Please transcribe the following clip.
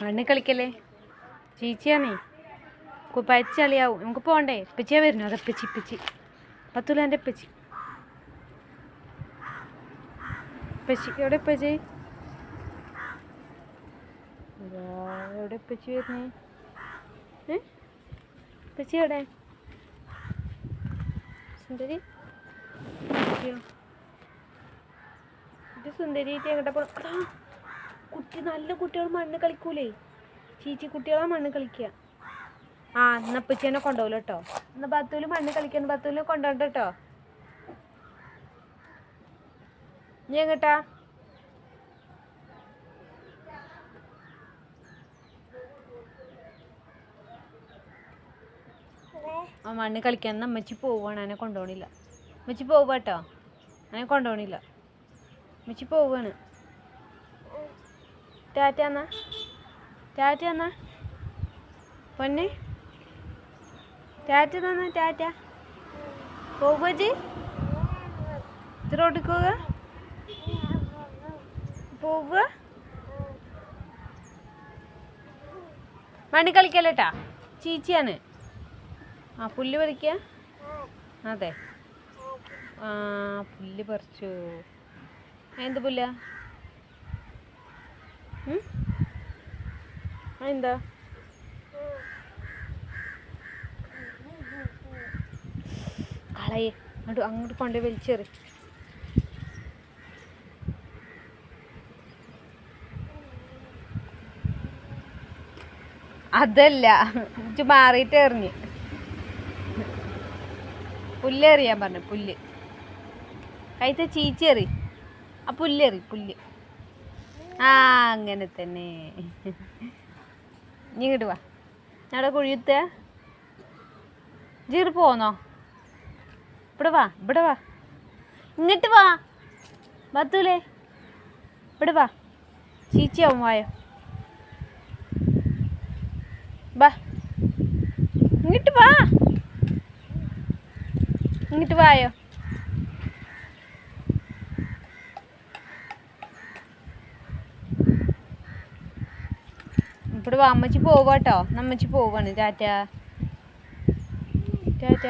മണ്ണ് കളിക്കല്ലേ ചീച്ചിയാണേ പച്ചളിയാവും. നമുക്ക് പോണ്ടേ? ഇപ്പച്ചിയാ വരുന്നു. അത് ഇപ്പച്ചി ഇപ്പച്ചി പത്തുല എൻ്റെ ഇപ്പച്ചി. ഇപ്പച്ചി എവിടെ ഇപ്പച്ചി? എവിടെ ഇപ്പച്ചി വരുന്നേ? ഇപ്പച്ചി എവിടെ? സുന്ദരി ഇത് സുന്ദരിയായിട്ട് എങ്ങോട്ടാ പോ? കുട്ടി നല്ല കുട്ടികൾ മണ്ണ് കളിക്കൂലേ? ചീച്ചി കുട്ടികളാ മണ്ണ് കളിക്കുക. ആ എന്നാ ഇപ്പച്ചി കൊണ്ടുപോകില്ല കേട്ടോ. എന്നാ ബത്തൂല് മണ്ണ് കളിക്കാൻ ബത്തൂലിനെ കൊണ്ടുപോകണ്ട കേട്ടോ. നീ എങ്ങട്ടാ? ആ മണ്ണ് കളിക്കാൻ എന്നാ അമ്മച്ചി പോവുകയാണ്. അതിനെ കൊണ്ടുപോകണില്ല. അമ്മച്ചി പോവുക കേട്ടോ. അതിനെ കൊണ്ടുപോകണില്ല. അമ്മച്ചി പോവുകയാണ്. ടാറ്റ എന്നാ. ടാറ്റ എന്നാ പൊന്നെ. ടാറ്റ തന്നാ. ടാറ്റ പോവുക ജി. ഇത് റോഡിൽ പോവുക. പോവുക. മണ്ണ് കളിക്കല്ലേട്ടാ. ചീച്ചിയാണ്. ആ പുല്ല് പറിക്കുക. അതെ ആ പുല്ല് പറിച്ചു. എന്ത് പുല്ല? എന്താ? കളയെ അങ്ങോട്ട് കൊണ്ട് വലിച്ചെറി. അതല്ല ഇച്ച് മാറിയിട്ട് എറിഞ്ഞ് പുല്ലെറിയാൻ പറഞ്ഞു. പുല്ല് കൈത്ത ചീച്ചെറി. ആ പുല്ലെറി പുല്ല്. ആ അങ്ങനെ തന്നെ. നീ ഇങ്ങോട്ട് വാ. ഞങ്ങളുടെ കുഴിയത്ത ജീറ് പോന്നോ? ഇവിടെ വാ. ഇവിടെ വാ. ഇങ്ങോട്ട് വാ ബത്തൂലേ. ഇവിടെ വാ. ചീച്ചിയാവും വായോ. വാ ഇങ്ങോട്ട് വാ. ഇങ്ങോട്ട് വായോ. ഇവിടെ വാ. അമ്മച്ചി പോവാട്ടോ. അമ്മച്ചി പോവാണ്. ടാറ്റ ടാറ്റ.